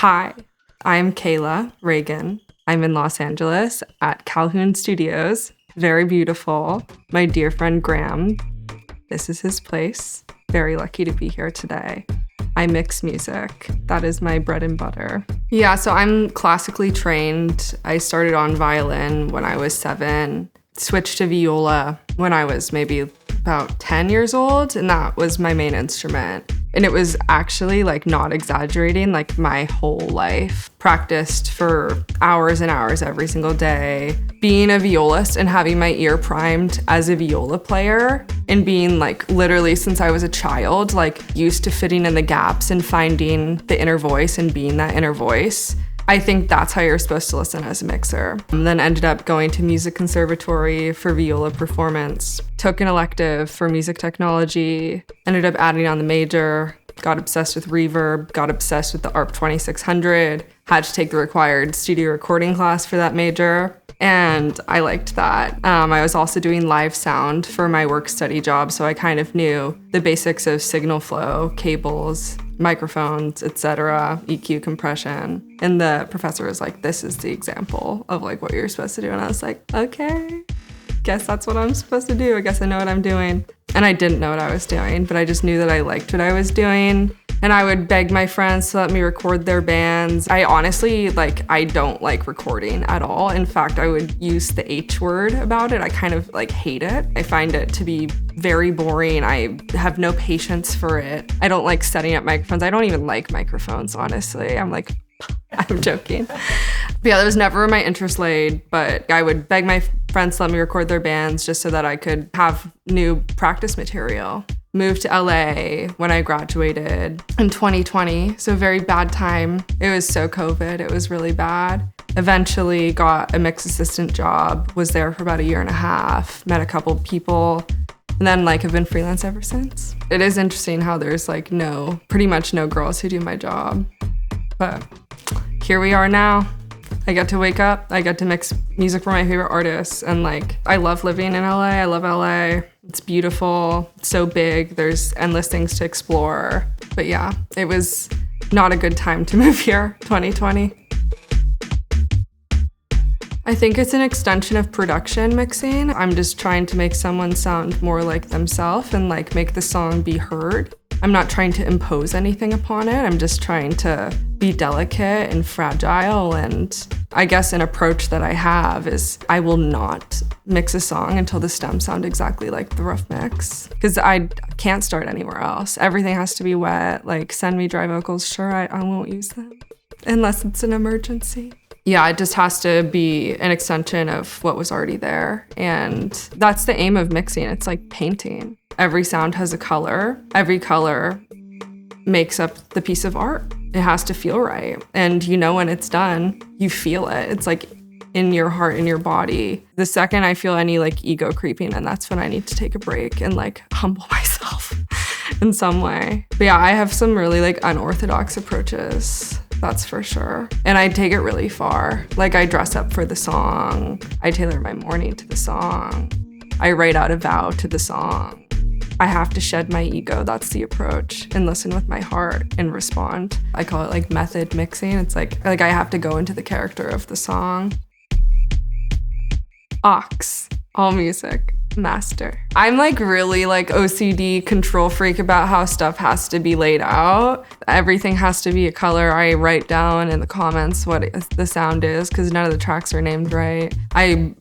Hi, I'm Kayla Reagan. I'm in Los Angeles at Calhoun Studios. Very beautiful. My dear friend Graham. This is his place. Very lucky to be here today. I mix music. That is my bread and butter. Yeah, so I'm classically trained. I started on violin when I was 7, switched to viola when I was maybe about 10 years old, and that was my main instrument. And it was actually, not exaggerating, my whole life. Practiced for hours and hours every single day. Being a violist and having my ear primed as a viola player and being literally since I was a child, used to fitting in the gaps and finding the inner voice and being that inner voice. I think that's how you're supposed to listen as a mixer. And then ended up going to music conservatory for viola performance, took an elective for music technology, ended up adding on the major, got obsessed with reverb, got obsessed with the ARP 2600, had to take the required studio recording class for that major. And I liked that. I was also doing live sound for my work study job, so I kind of knew the basics of signal flow, cables, microphones, etc., EQ compression. And the professor was like, this is the example of what you're supposed to do. And I was like, okay, guess that's what I'm supposed to do. I guess I know what I'm doing. And I didn't know what I was doing, but I just knew that I liked what I was doing. And I would beg my friends to let me record their bands. I honestly, I don't like recording at all. In fact, I would use the H word about it. I kind of hate it. I find it to be very boring. I have no patience for it. I don't like setting up microphones. I don't even like microphones, honestly. I'm joking. But yeah, that was never where my interest laid, but I would beg my friends to let me record their bands just so that I could have new practice material. Moved to LA when I graduated in 2020, so very bad time. It was so COVID, it was really bad. Eventually got a mix assistant job, was there for about 1.5 years, met a couple people, and then have been freelance ever since. It is interesting how there's pretty much no girls who do my job, but here we are now. I get to wake up, I get to mix music for my favorite artists, and I love living in LA, I love LA. It's beautiful, it's so big, there's endless things to explore. But yeah, it was not a good time to move here, 2020. I think it's an extension of production mixing. I'm just trying to make someone sound more like themselves and make the song be heard. I'm not trying to impose anything upon it. I'm just trying to be delicate and fragile. And I guess an approach that I have is I will not mix a song until the stems sound exactly like the rough mix, because I can't start anywhere else. Everything has to be wet. Send me dry vocals. Sure, I won't use them unless it's an emergency. Yeah, it just has to be an extension of what was already there. And that's the aim of mixing. It's like painting. Every sound has a color. Every color makes up the piece of art. It has to feel right. And when it's done, you feel it. It's in your heart, in your body. The second I feel any ego creeping, then that's when I need to take a break and humble myself in some way. But yeah, I have some really unorthodox approaches. That's for sure. And I take it really far. I dress up for the song. I tailor my morning to the song. I write out a vow to the song. I have to shed my ego. That's the approach. And listen with my heart and respond. I call it method mixing. It's I have to go into the character of the song. Aux, all music. Master. I'm really OCD control freak about how stuff has to be laid out. Everything has to be a color. I write down in the comments what the sound is because none of the tracks are named right. I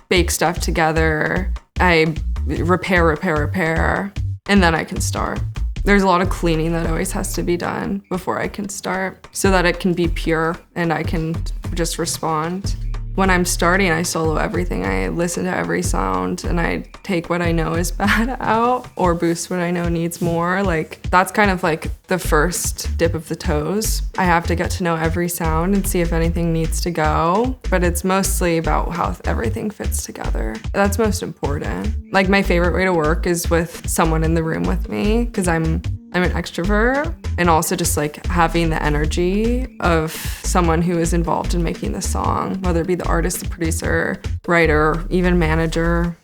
bake stuff together. I repair, and then I can start. There's a lot of cleaning that always has to be done before I can start so that it can be pure and I can just respond. When I'm starting, I solo everything. I listen to every sound and I take what I know is bad out or boost what I know needs more. That's kind of the first dip of the toes. I have to get to know every sound and see if anything needs to go. But it's mostly about how everything fits together. That's most important. My favorite way to work is with someone in the room with me because I'm an extrovert, and also just having the energy of someone who is involved in making the song, whether it be the artist, the producer, writer, even manager,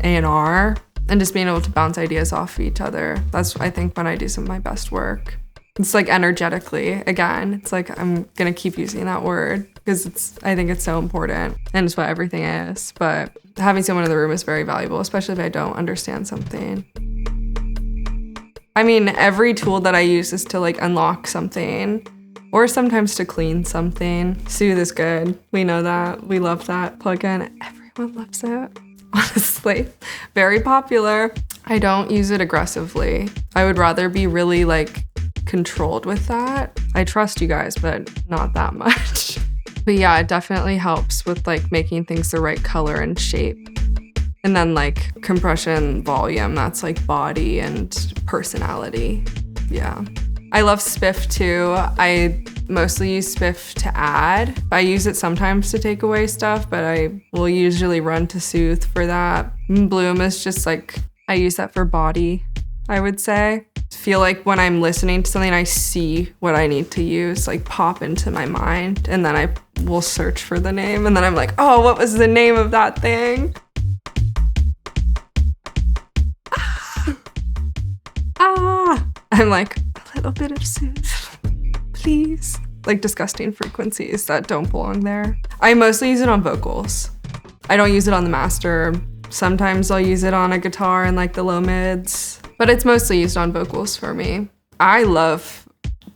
A&R, and just being able to bounce ideas off of each other. That's, I think, when I do some of my best work. It's like energetically, again, it's like I'm gonna keep using that word because I think it's so important and it's what everything is. But having someone in the room is very valuable, especially if I don't understand something. I mean, every tool that I use is to like unlock something or sometimes to clean something. Soothe is good. We know that. We love that plugin. Everyone loves it. Honestly, very popular. I don't use it aggressively. I would rather be really like controlled with that. I trust you guys, but not that much. But yeah, it definitely helps with like making things the right color and shape. And then like compression, volume, that's like body and personality. Yeah. I love Spiff too. I mostly use Spiff to add. I use it sometimes to take away stuff, but I will usually run to Soothe for that. Bloom is just like, I use that for body, I would say. I feel like when I'm listening to something, I see what I need to use, like pop into my mind, and then I will search for the name, and then I'm like, oh, what was the name of that thing? I'm like, a little bit of Soothe, please. Like disgusting frequencies that don't belong there. I mostly use it on vocals. I don't use it on the master. Sometimes I'll use it on a guitar and like the low mids, but it's mostly used on vocals for me. I love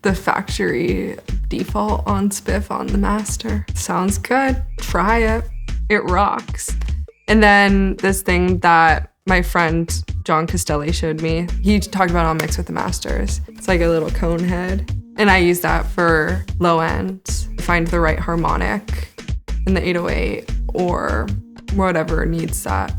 the factory default on Spiff on the master. Sounds good, try it. It rocks. And then this thing that my friend John Costelli showed me, he talked about on Mix with the Masters. It's like a little cone head. And I use that for low end, find the right harmonic in the 808 or whatever needs that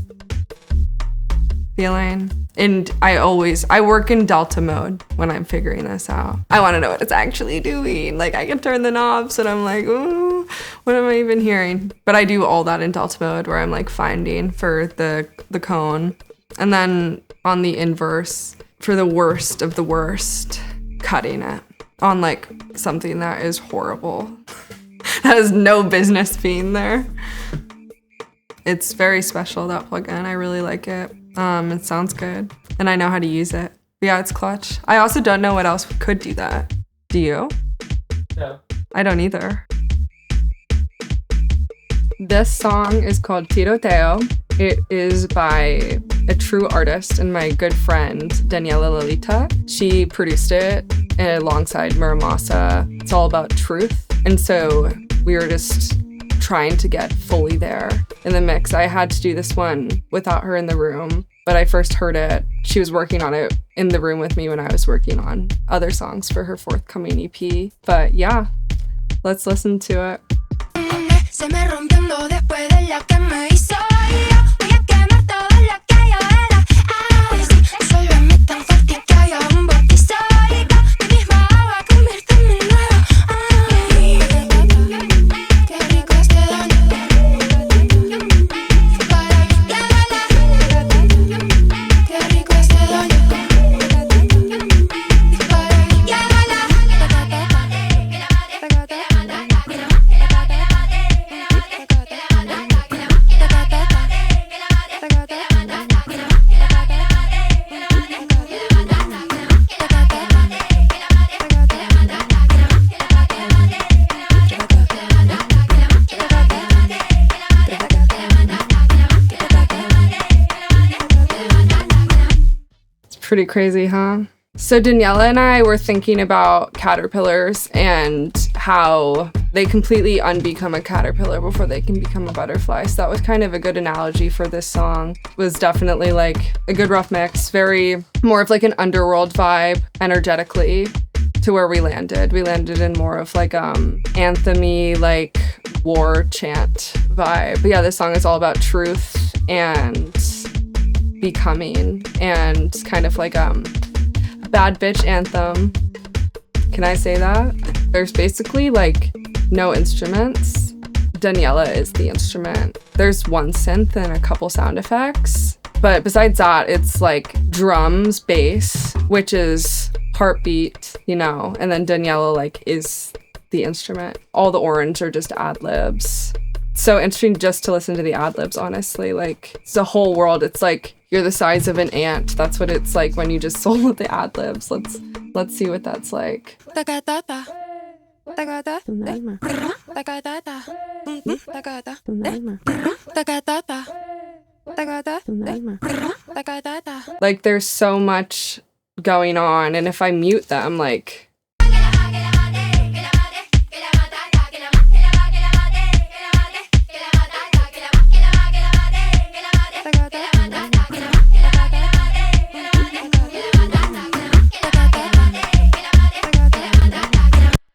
feeling. And I work in delta mode when I'm figuring this out. I want to know what it's actually doing. Like I can turn the knobs and I'm like, ooh, what am I even hearing? But I do all that in delta mode where I'm like finding for the cone. And then on the inverse, for the worst of the worst, cutting it on like something that is horrible. That has no business being there. It's very special, that plugin. I really like it. It sounds good. And I know how to use it. But yeah, it's clutch. I also don't know what else could do that. Do you? No. I don't either. This song is called Tiroteo. It is by a true artist and my good friend, Daniela Lalita. She produced it alongside Mura Masa. It's all about truth. And so we were just trying to get fully there in the mix. I had to do this one without her in the room, but I first heard it. She was working on it in the room with me when I was working on other songs for her forthcoming EP. But yeah, let's listen to it. Se me rompiendo después de la que me hizo. Voy a quemar todo lo que yo era. Ay, sí, solo en mí tan fuerte que haya un bautizo. Mi misma agua conviérteme en nuevo. Ay, qué rico este daño. Para llévala. Qué rico este daño. Para llévala. Pretty crazy, huh? So Daniela and I were thinking about caterpillars and how they completely unbecome a caterpillar before they can become a butterfly. So that was kind of a good analogy for this song. It was definitely like a good rough mix, very more of like an underworld vibe energetically to where we landed. We landed in more of like anthem-y, like war chant vibe. But yeah, this song is all about truth and becoming and kind of like a bad bitch anthem. Can I say that? There's basically like no instruments. Daniela is the instrument. There's one synth and a couple sound effects. But besides that, it's like drums, bass, which is heartbeat, you know, and then Daniela like is the instrument. All the orange are just ad-libs. So interesting just to listen to the ad-libs, honestly. Like, it's a whole world. It's like you're the size of an ant. That's what it's like when you just solo the ad-libs. Let's see what that's like. Like there's so much going on, and if I mute them, like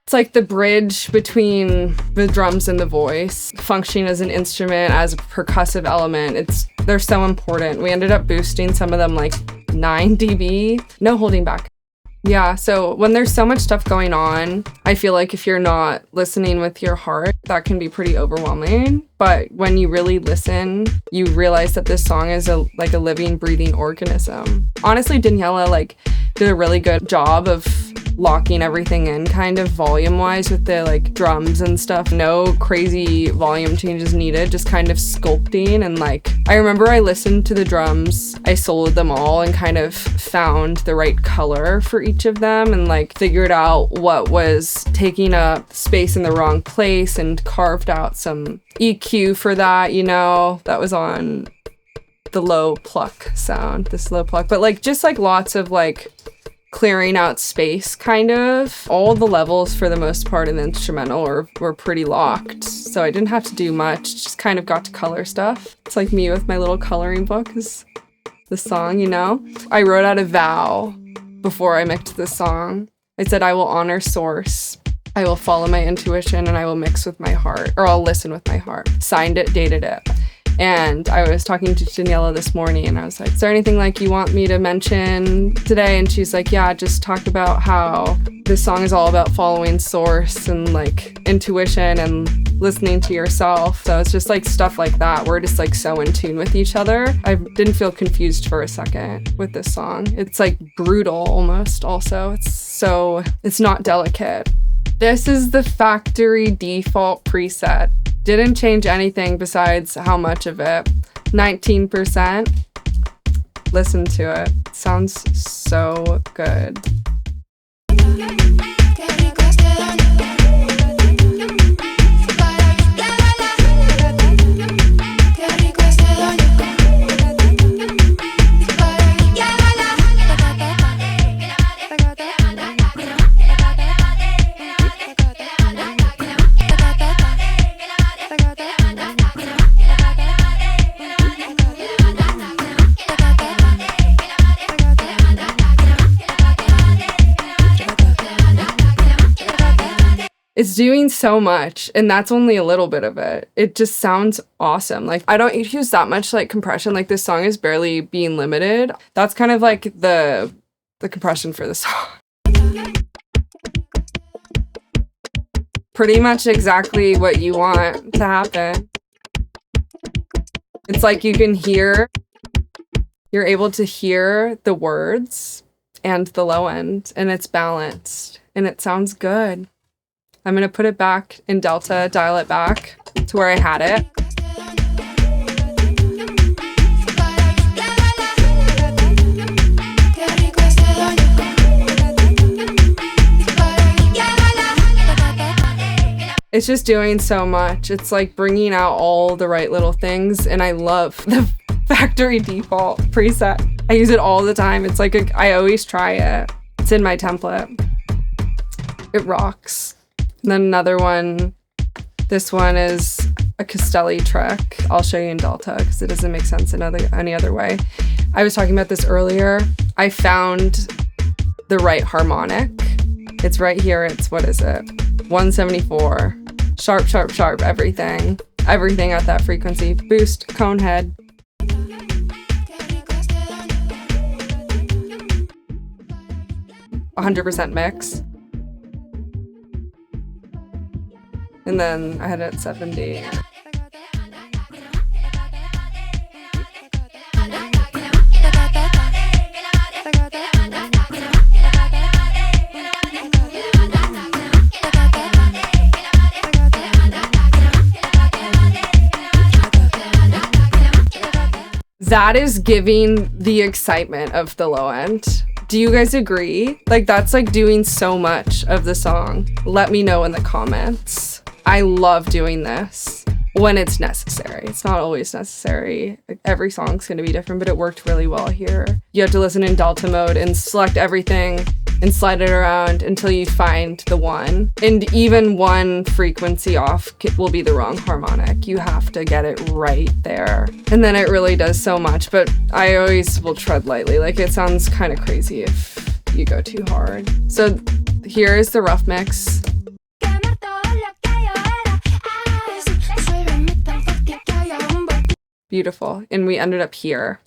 it's like the bridge between the drums and the voice, functioning as an instrument, as a percussive element. They're so important. We ended up boosting some of them like 9 dB, no holding back. Yeah, so when there's so much stuff going on, I feel like if you're not listening with your heart, that can be pretty overwhelming. But when you really listen, you realize that this song is like a living, breathing organism. Honestly, Daniela like did a really good job of locking everything in kind of volume wise with the like drums and stuff. No crazy volume changes needed, just kind of sculpting. And like I remember I listened to the drums, I soloed them all and kind of found the right color for each of them and like figured out what was taking up space in the wrong place and carved out some EQ for that, you know, that was on the low pluck sound, this low pluck, but like just like lots of like clearing out space, kind of. All the levels for the most part in the instrumental were pretty locked, so I didn't have to do much, just kind of got to color stuff. It's like me with my little coloring book is the song, you know? I wrote out a vow before I mixed this song. I said I will honor source, I will follow my intuition, and I will mix with my heart, or I'll listen with my heart. Signed it, dated it. And I was talking to Daniela this morning and I was like, is there anything like you want me to mention today? And she's like, yeah, just talk about how this song is all about following source and like intuition and listening to yourself. So it's just like stuff like that. We're just like so in tune with each other. I didn't feel confused for a second with this song. It's like brutal almost also. It's not delicate. This is the factory default preset. Didn't change anything besides how much of it. 19%. Listen to it. Sounds so good. It's doing so much, and that's only a little bit of it. It just sounds awesome. Like, I don't use that much like compression. Like, this song is barely being limited. That's kind of like the compression for the song. Pretty much exactly what you want to happen. It's like you're able to hear the words and the low end, and it's balanced, and it sounds good. I'm gonna put it back in Delta, dial it back to where I had it. It's just doing so much. It's like bringing out all the right little things, and I love the factory default preset. I use it all the time. It's like I always try it. It's in my template. It rocks. And then another one, this one is a Castelli trick. I'll show you in Delta because it doesn't make sense in any other way. I was talking about this earlier. I found the right harmonic. It's right here. It's, what is it? 174. Sharp, sharp, sharp, everything. Everything at that frequency. Boost, cone head. %mix. And then I had it at 70. That is giving the excitement of the low end. Do you guys agree? Like, that's like doing so much of the song. Let me know in the comments. I love doing this when it's necessary. It's not always necessary. Like, every song's gonna be different, but it worked really well here. You have to listen in Delta mode and select everything and slide it around until you find the one. And even one frequency off will be the wrong harmonic. You have to get it right there. And then it really does so much, but I always will tread lightly. Like, it sounds kind of crazy if you go too hard. So here is the rough mix. Beautiful. And we ended up here.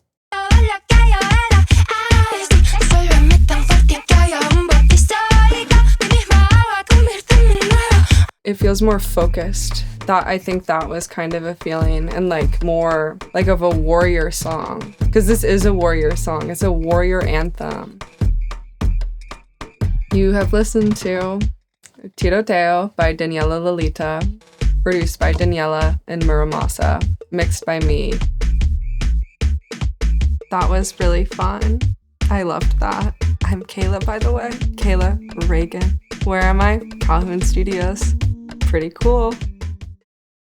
It feels more focused. I think that was kind of a feeling, and like more like of a warrior song, because this is a warrior song. It's a warrior anthem. You have listened to Tiroteo by Daniela Lalita, produced by Daniela and Mura Masa, mixed by me. That was really fun. I loved that. I'm Kayla, by the way. Kayla Reagan. Where am I? Calhoun Studios. Pretty cool.